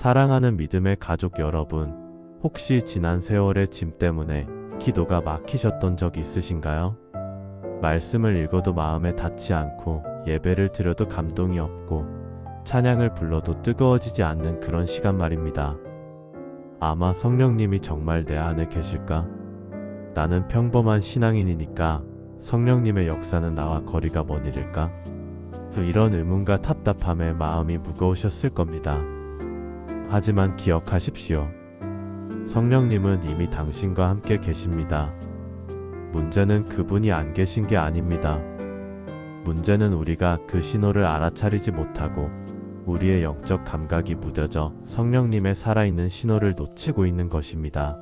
사랑하는 믿음의 가족 여러분, 혹시 지난 세월의 짐 때문에 기도가 막히셨던 적 있으신가요? 말씀을 읽어도 마음에 닿지 않고 예배를 드려도 감동이 없고 찬양을 불러도 뜨거워지지 않는 그런 시간 말입니다. 아마 성령님이 정말 내 안에 계실까? 나는 평범한 신앙인이니까 성령님의 역사는 나와 거리가 먼 일일까? 이런 의문과 답답함에 마음이 무거우셨을 겁니다. 하지만 기억하십시오. 성령님은 이미 당신과 함께 계십니다. 문제는 그분이 안 계신 게 아닙니다. 문제는 우리가 그 신호를 알아차리지 못하고 우리의 영적 감각이 무뎌져 성령님의 살아있는 신호를 놓치고 있는 것입니다.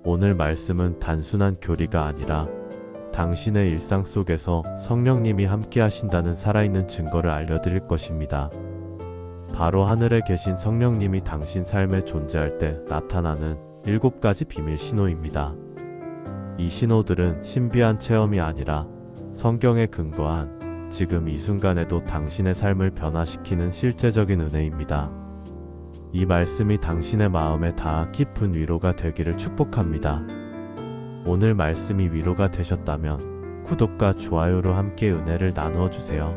오늘 말씀은 단순한 교리가 아니라 당신의 일상 속에서 성령님이 함께 하신다는 살아있는 증거를 알려드릴 것입니다. 바로 하늘에 계신 성령님이 당신 삶에 존재할 때 나타나는 7가지 비밀 신호입니다. 이 신호들은 신비한 체험이 아니라 성경에 근거한 지금 이 순간에도 당신의 삶을 변화시키는 실제적인 은혜입니다. 이 말씀이 당신의 마음에 닿아 깊은 위로가 되기를 축복합니다. 오늘 말씀이 위로가 되셨다면 구독과 좋아요로 함께 은혜를 나누어 주세요.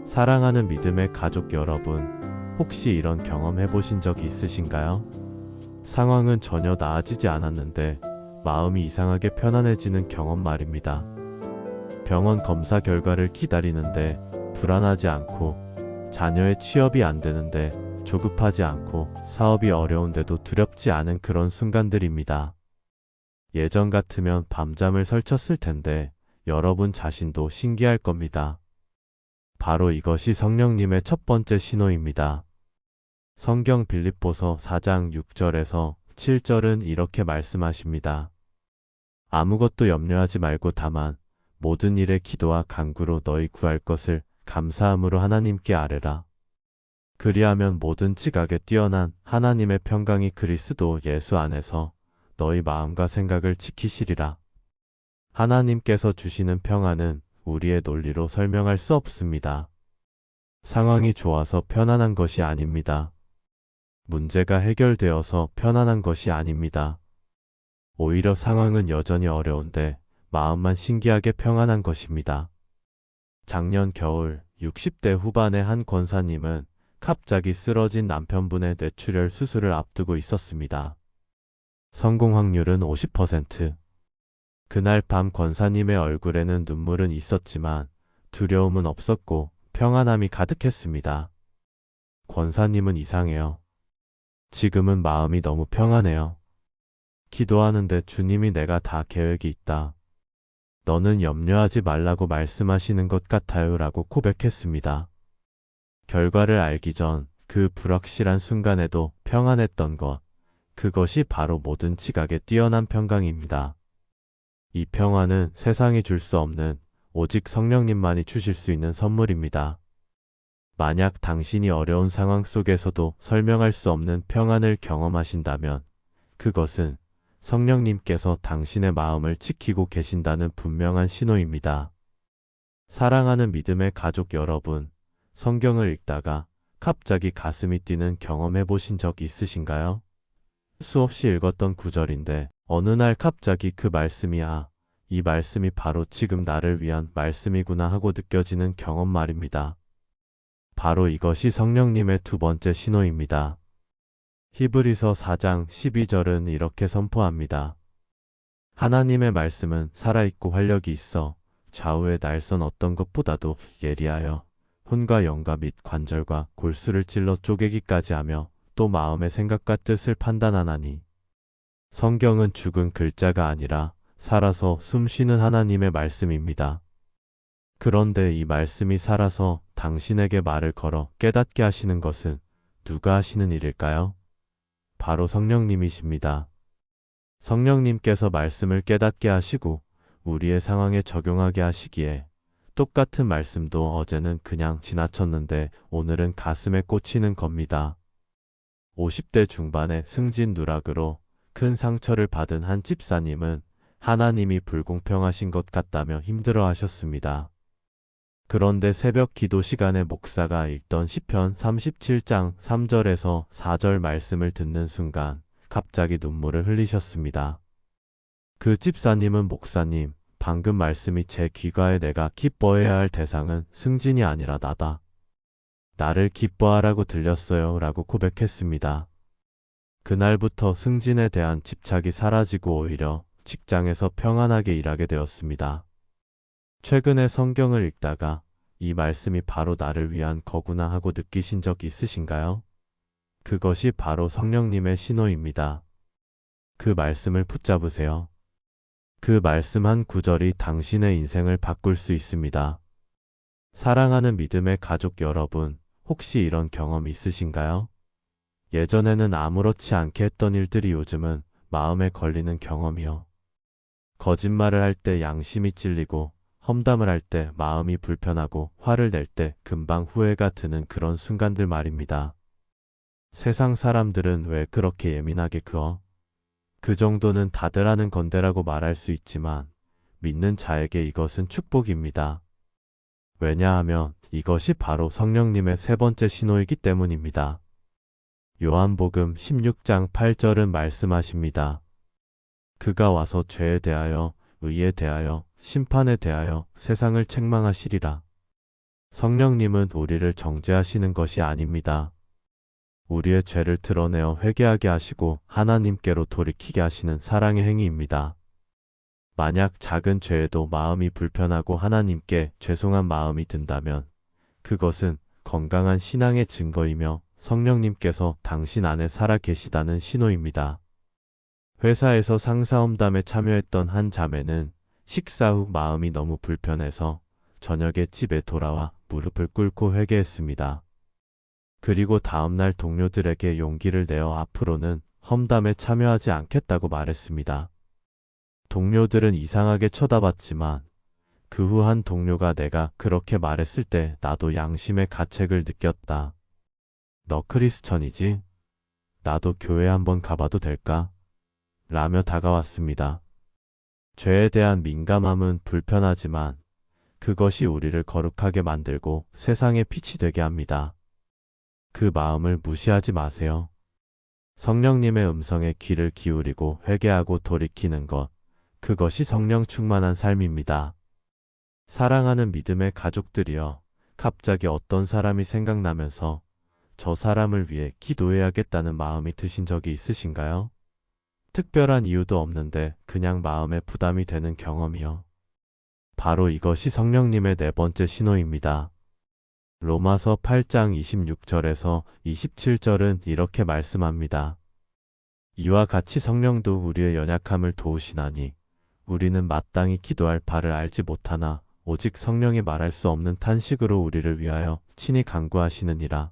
사랑하는 믿음의 가족 여러분, 혹시 이런 경험 해보신 적이 있으신가요? 상황은 전혀 나아지지 않았는데 마음이 이상하게 편안해지는 경험 말입니다. 병원 검사 결과를 기다리는데 불안하지 않고, 자녀의 취업이 안 되는데 조급하지 않고, 사업이 어려운데도 두렵지 않은 그런 순간들입니다. 예전 같으면 밤잠을 설쳤을 텐데 여러분 자신도 신기할 겁니다. 바로 이것이 성령님의 첫 번째 신호입니다. 성경 빌립보서 4장 6절에서 7절은 이렇게 말씀하십니다. 아무것도 염려하지 말고 다만 모든 일에 기도와 간구로 너희 구할 것을 감사함으로 하나님께 아뢰라. 그리하면 모든 지각에 뛰어난 하나님의 평강이 그리스도 예수 안에서 너희 마음과 생각을 지키시리라. 하나님께서 주시는 평안은 우리의 논리로 설명할 수 없습니다. 상황이 좋아서 편안한 것이 아닙니다. 문제가 해결되어서 편안한 것이 아닙니다. 오히려 상황은 여전히 어려운데 마음만 신기하게 평안한 것입니다. 작년 겨울 60대 후반의 한 권사님은 갑자기 쓰러진 남편분의 뇌출혈 수술을 앞두고 있었습니다. 성공 확률은 50%. 그날 밤 권사님의 얼굴에는 눈물은 있었지만 두려움은 없었고 평안함이 가득했습니다. 권사님은 이상해요. 지금은 마음이 너무 평안해요. 기도하는데 주님이 내가 다 계획이 있다. 너는 염려하지 말라고 말씀하시는 것 같아요 라고 고백했습니다. 결과를 알기 전 그 불확실한 순간에도 평안했던 것, 그것이 바로 모든 지각에 뛰어난 평강입니다. 이 평안은 세상이 줄 수 없는 오직 성령님만이 주실 수 있는 선물입니다. 만약 당신이 어려운 상황 속에서도 설명할 수 없는 평안을 경험하신다면 그것은 성령님께서 당신의 마음을 지키고 계신다는 분명한 신호입니다. 사랑하는 믿음의 가족 여러분, 성경을 읽다가 갑자기 가슴이 뛰는 경험해 보신 적 있으신가요? 수없이 읽었던 구절인데 어느 날 갑자기 그 말씀이 이 말씀이 바로 지금 나를 위한 말씀이구나 하고 느껴지는 경험 말입니다. 바로 이것이 성령님의 두 번째 신호입니다. 히브리서 4장 12절은 이렇게 선포합니다. 하나님의 말씀은 살아있고 활력이 있어 좌우의 날선 어떤 것보다도 예리하여 혼과 영과 및 관절과 골수를 찔러 쪼개기까지 하며 또 마음의 생각과 뜻을 판단하나니. 성경은 죽은 글자가 아니라 살아서 숨쉬는 하나님의 말씀입니다. 그런데 이 말씀이 살아서 당신에게 말을 걸어 깨닫게 하시는 것은 누가 하시는 일일까요? 바로 성령님이십니다. 성령님께서 말씀을 깨닫게 하시고 우리의 상황에 적용하게 하시기에 똑같은 말씀도 어제는 그냥 지나쳤는데 오늘은 가슴에 꽂히는 겁니다. 50대 중반의 승진 누락으로 큰 상처를 받은 한 집사님은 하나님이 불공평하신 것 같다며 힘들어 하셨습니다. 그런데 새벽 기도 시간에 목사가 읽던 시편 37장 3절에서 4절 말씀을 듣는 순간 갑자기 눈물을 흘리셨습니다. 그 집사님은 목사님, 방금 말씀이 제 귀가에 내가 기뻐해야 할 대상은 승진이 아니라 나다. 나를 기뻐하라고 들렸어요 라고 고백했습니다. 그날부터 승진에 대한 집착이 사라지고 오히려 직장에서 평안하게 일하게 되었습니다. 최근에 성경을 읽다가 이 말씀이 바로 나를 위한 거구나 하고 느끼신 적 있으신가요? 그것이 바로 성령님의 신호입니다. 그 말씀을 붙잡으세요. 그 말씀 한 구절이 당신의 인생을 바꿀 수 있습니다. 사랑하는 믿음의 가족 여러분, 혹시 이런 경험 있으신가요? 예전에는 아무렇지 않게 했던 일들이 요즘은 마음에 걸리는 경험이요. 거짓말을 할 때 양심이 찔리고 험담을 할 때 마음이 불편하고 화를 낼 때 금방 후회가 드는 그런 순간들 말입니다. 세상 사람들은 왜 그렇게 예민하게 그어? 그 정도는 다들 하는 건데라고 말할 수 있지만 믿는 자에게 이것은 축복입니다. 왜냐하면 이것이 바로 성령님의 세 번째 신호이기 때문입니다. 요한복음 16장 8절은 말씀하십니다. 그가 와서 죄에 대하여, 의에 대하여, 심판에 대하여 세상을 책망하시리라. 성령님은 우리를 정죄하시는 것이 아닙니다. 우리의 죄를 드러내어 회개하게 하시고 하나님께로 돌이키게 하시는 사랑의 행위입니다. 만약 작은 죄에도 마음이 불편하고 하나님께 죄송한 마음이 든다면 그것은 건강한 신앙의 증거이며 성령님께서 당신 안에 살아 계시다는 신호입니다. 회사에서 상사 험담에 참여했던 한 자매는 식사 후 마음이 너무 불편해서 저녁에 집에 돌아와 무릎을 꿇고 회개했습니다. 그리고 다음날 동료들에게 용기를 내어 앞으로는 험담에 참여하지 않겠다고 말했습니다. 동료들은 이상하게 쳐다봤지만 그 후 한 동료가 내가 그렇게 말했을 때 나도 양심의 가책을 느꼈다. 너 크리스천이지? 나도 교회 한번 가봐도 될까? 라며 다가왔습니다. 죄에 대한 민감함은 불편하지만 그것이 우리를 거룩하게 만들고 세상의 빛이 되게 합니다. 그 마음을 무시하지 마세요. 성령님의 음성에 귀를 기울이고 회개하고 돌이키는 것, 그것이 성령 충만한 삶입니다. 사랑하는 믿음의 가족들이여, 갑자기 어떤 사람이 생각나면서 저 사람을 위해 기도해야겠다는 마음이 드신 적이 있으신가요? 특별한 이유도 없는데 그냥 마음에 부담이 되는 경험이요. 바로 이것이 성령님의 네 번째 신호입니다. 로마서 8장 26절에서 27절은 이렇게 말씀합니다. 이와 같이 성령도 우리의 연약함을 도우시나니 우리는 마땅히 기도할 바를 알지 못하나 오직 성령이 말할 수 없는 탄식으로 우리를 위하여 친히 간구하시느니라.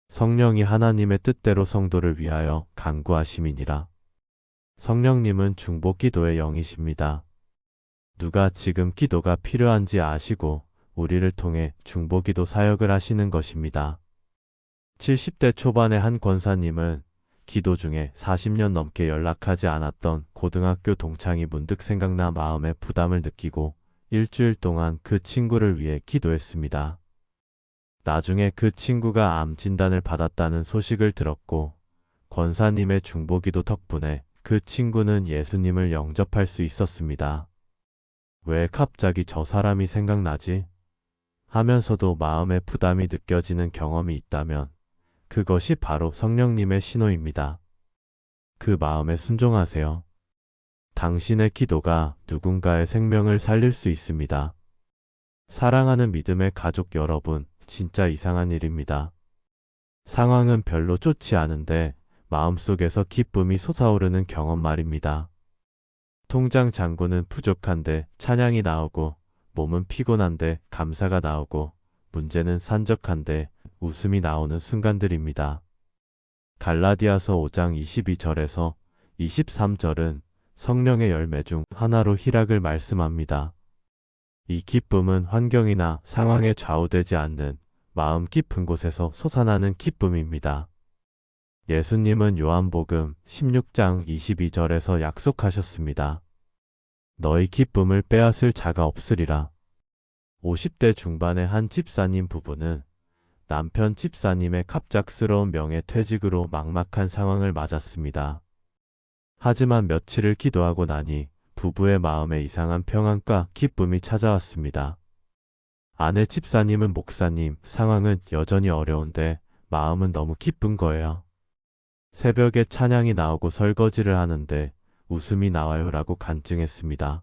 성령이 하나님의 뜻대로 성도를 위하여 간구하심이니라. 성령님은 중보기도의 영이십니다. 누가 지금 기도가 필요한지 아시고 우리를 통해 중보기도 사역을 하시는 것입니다. 70대 초반의 한 권사님은 기도 중에 40년 넘게 연락하지 않았던 고등학교 동창이 문득 생각나 마음에 부담을 느끼고 일주일 동안 그 친구를 위해 기도했습니다. 나중에 그 친구가 암 진단을 받았다는 소식을 들었고 권사님의 중보기도 덕분에 그 친구는 예수님을 영접할 수 있었습니다. 왜 갑자기 저 사람이 생각나지? 하면서도 마음에 부담이 느껴지는 경험이 있다면 그것이 바로 성령님의 신호입니다. 그 마음에 순종하세요. 당신의 기도가 누군가의 생명을 살릴 수 있습니다. 사랑하는 믿음의 가족 여러분, 진짜 이상한 일입니다. 상황은 별로 좋지 않은데 마음속에서 기쁨이 솟아오르는 경험 말입니다. 통장 잔고는 부족한데 찬양이 나오고 몸은 피곤한데 감사가 나오고 문제는 산적한데 웃음이 나오는 순간들입니다. 갈라디아서 5장 22절에서 23절은 성령의 열매 중 하나로 희락을 말씀합니다. 이 기쁨은 환경이나 상황에 좌우되지 않는 마음 깊은 곳에서 솟아나는 기쁨입니다. 예수님은 요한복음 16장 22절에서 약속하셨습니다. 너희 기쁨을 빼앗을 자가 없으리라. 50대 중반의 한 집사님 부부는 남편 집사님의 갑작스러운 명예퇴직으로 막막한 상황을 맞았습니다. 하지만 며칠을 기도하고 나니 부부의 마음에 이상한 평안과 기쁨이 찾아왔습니다. 아내 집사님은 목사님, 상황은 여전히 어려운데 마음은 너무 기쁜 거예요. 새벽에 찬양이 나오고 설거지를 하는데 웃음이 나와요라고 간증했습니다.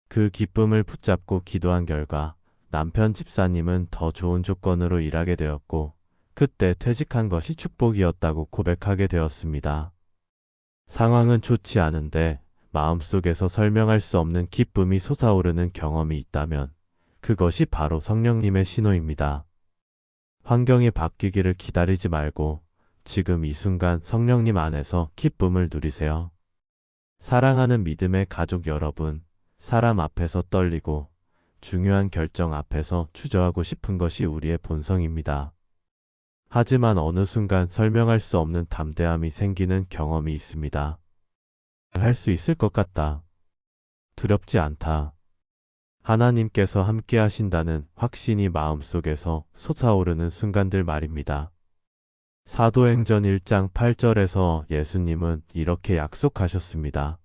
그 기쁨을 붙잡고 기도한 결과 남편 집사님은 더 좋은 조건으로 일하게 되었고 그때 퇴직한 것이 축복이었다고 고백하게 되었습니다. 상황은 좋지 않은데 마음속에서 설명할 수 없는 기쁨이 솟아오르는 경험이 있다면 그것이 바로 성령님의 신호입니다. 환경이 바뀌기를 기다리지 말고 지금 이 순간 성령님 안에서 기쁨을 누리세요. 사랑하는 믿음의 가족 여러분, 사람 앞에서 떨리고 중요한 결정 앞에서 주저하고 싶은 것이 우리의 본성입니다. 하지만 어느 순간 설명할 수 없는 담대함이 생기는 경험이 있습니다. 할 수 있을 것 같다. 두렵지 않다. 하나님께서 함께 하신다는 확신이 마음속에서 솟아오르는 순간들 말입니다. 사도행전 1장 8절에서 예수님은 이렇게 약속하셨습니다.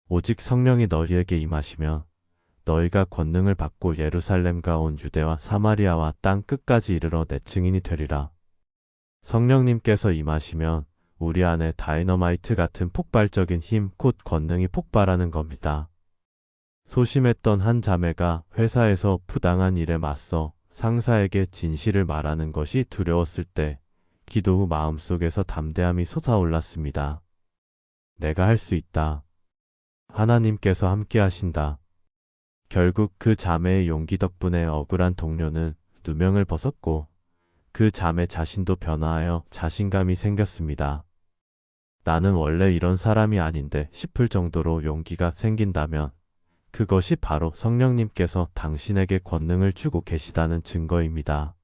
오직 성령이 너희에게 임하시면 너희가 권능을 받고 예루살렘과 온 유대와 사마리아와 땅 끝까지 이르러 내 증인이 되리라. 성령님께서 임하시면 우리 안에 다이너마이트 같은 폭발적인 힘, 곧 권능이 폭발하는 겁니다. 소심했던 한 자매가 회사에서 부당한 일에 맞서 상사에게 진실을 말하는 것이 두려웠을 때 기도 후 마음속에서 담대함이 솟아올랐습니다. 내가 할 수 있다. 하나님께서 함께 하신다. 결국 그 자매의 용기 덕분에 억울한 동료는 누명을 벗었고 그 자매 자신도 변화하여 자신감이 생겼습니다. 나는 원래 이런 사람이 아닌데 싶을 정도로 용기가 생긴다면 그것이 바로 성령님께서 당신에게 권능을 주고 계시다는 증거입니다.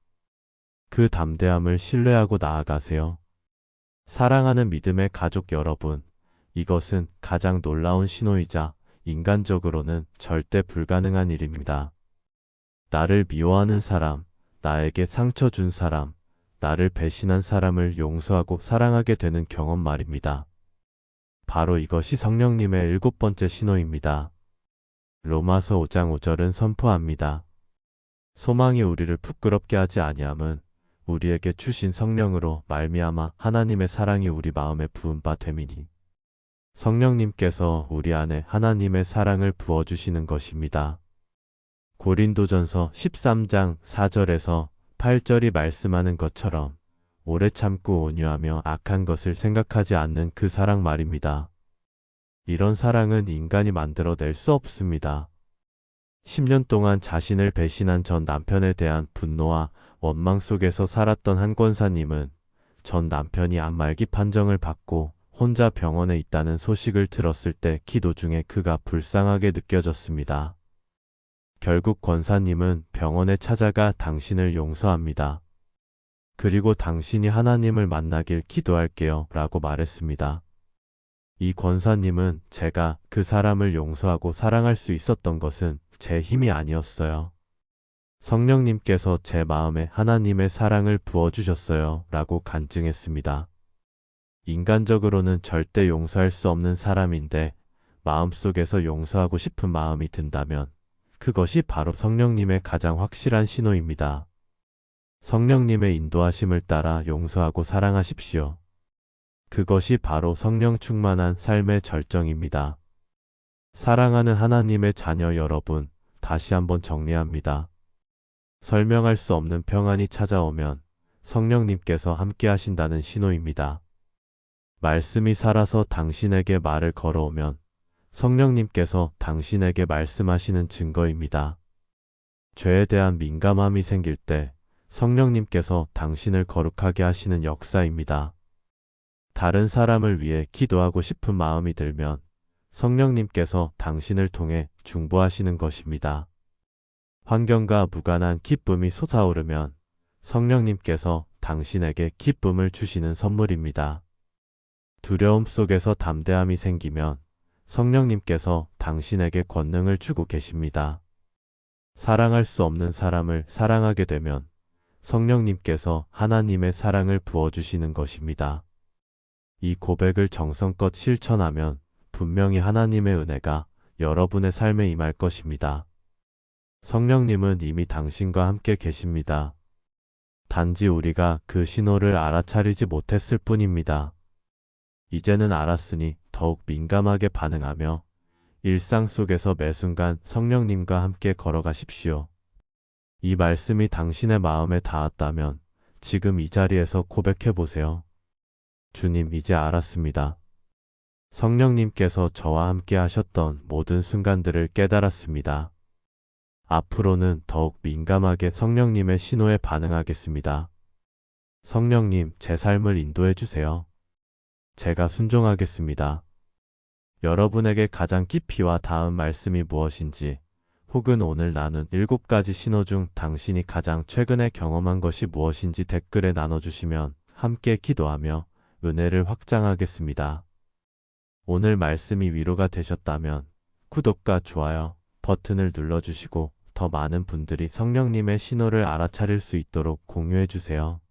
그 담대함을 신뢰하고 나아가세요. 사랑하는 믿음의 가족 여러분, 이것은 가장 놀라운 신호이자 인간적으로는 절대 불가능한 일입니다. 나를 미워하는 사람, 나에게 상처 준 사람, 나를 배신한 사람을 용서하고 사랑하게 되는 경험 말입니다. 바로 이것이 성령님의 7번째 신호입니다. 로마서 5장 5절은 선포합니다. 소망이 우리를 부끄럽게 하지 아니함은 우리에게 주신 성령으로 말미암아 하나님의 사랑이 우리 마음에 부은 바 됨이니. 성령님께서 우리 안에 하나님의 사랑을 부어주시는 것입니다. 고린도전서 13장 4절에서 8절이 말씀하는 것처럼 오래 참고 온유하며 악한 것을 생각하지 않는 그 사랑 말입니다. 이런 사랑은 인간이 만들어낼 수 없습니다. 10년 동안 자신을 배신한 전 남편에 대한 분노와 원망 속에서 살았던 한 권사님은 전 남편이 암말기 판정을 받고 혼자 병원에 있다는 소식을 들었을 때 기도 중에 그가 불쌍하게 느껴졌습니다. 결국 권사님은 병원에 찾아가 당신을 용서합니다. 그리고 당신이 하나님을 만나길 기도할게요 라고 말했습니다. 이 권사님은 제가 그 사람을 용서하고 사랑할 수 있었던 것은 제 힘이 아니었어요. 성령님께서 제 마음에 하나님의 사랑을 부어주셨어요 라고 간증했습니다. 인간적으로는 절대 용서할 수 없는 사람인데 마음속에서 용서하고 싶은 마음이 든다면 그것이 바로 성령님의 가장 확실한 신호입니다. 성령님의 인도하심을 따라 용서하고 사랑하십시오. 그것이 바로 성령 충만한 삶의 절정입니다. 사랑하는 하나님의 자녀 여러분, 다시 한번 정리합니다. 설명할 수 없는 평안이 찾아오면 성령님께서 함께 하신다는 신호입니다. 말씀이 살아서 당신에게 말을 걸어오면 성령님께서 당신에게 말씀하시는 증거입니다. 죄에 대한 민감함이 생길 때 성령님께서 당신을 거룩하게 하시는 역사입니다. 다른 사람을 위해 기도하고 싶은 마음이 들면 성령님께서 당신을 통해 중보하시는 것입니다. 환경과 무관한 기쁨이 솟아오르면 성령님께서 당신에게 기쁨을 주시는 선물입니다. 두려움 속에서 담대함이 생기면 성령님께서 당신에게 권능을 주고 계십니다. 사랑할 수 없는 사람을 사랑하게 되면 성령님께서 하나님의 사랑을 부어주시는 것입니다. 이 고백을 정성껏 실천하면 분명히 하나님의 은혜가 여러분의 삶에 임할 것입니다. 성령님은 이미 당신과 함께 계십니다. 단지 우리가 그 신호를 알아차리지 못했을 뿐입니다. 이제는 알았으니 더욱 민감하게 반응하며 일상 속에서 매 순간 성령님과 함께 걸어가십시오. 이 말씀이 당신의 마음에 닿았다면 지금 이 자리에서 고백해 보세요. 주님, 이제 알았습니다. 성령님께서 저와 함께 하셨던 모든 순간들을 깨달았습니다. 앞으로는 더욱 민감하게 성령님의 신호에 반응하겠습니다. 성령님, 제 삶을 인도해 주세요. 제가 순종하겠습니다. 여러분에게 가장 깊이 와 닿은 말씀이 무엇인지, 혹은 오늘 나눈 7가지 신호 중 당신이 가장 최근에 경험한 것이 무엇인지 댓글에 나눠주시면 함께 기도하며 은혜를 확장하겠습니다. 오늘 말씀이 위로가 되셨다면 구독과 좋아요 버튼을 눌러주시고 더 많은 분들이 성령님의 신호를 알아차릴 수 있도록 공유해주세요.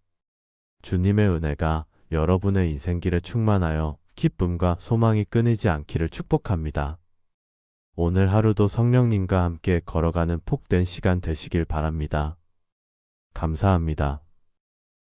주님의 은혜가 여러분의 인생길에 충만하여 기쁨과 소망이 끊이지 않기를 축복합니다. 오늘 하루도 성령님과 함께 걸어가는 복된 시간 되시길 바랍니다. 감사합니다.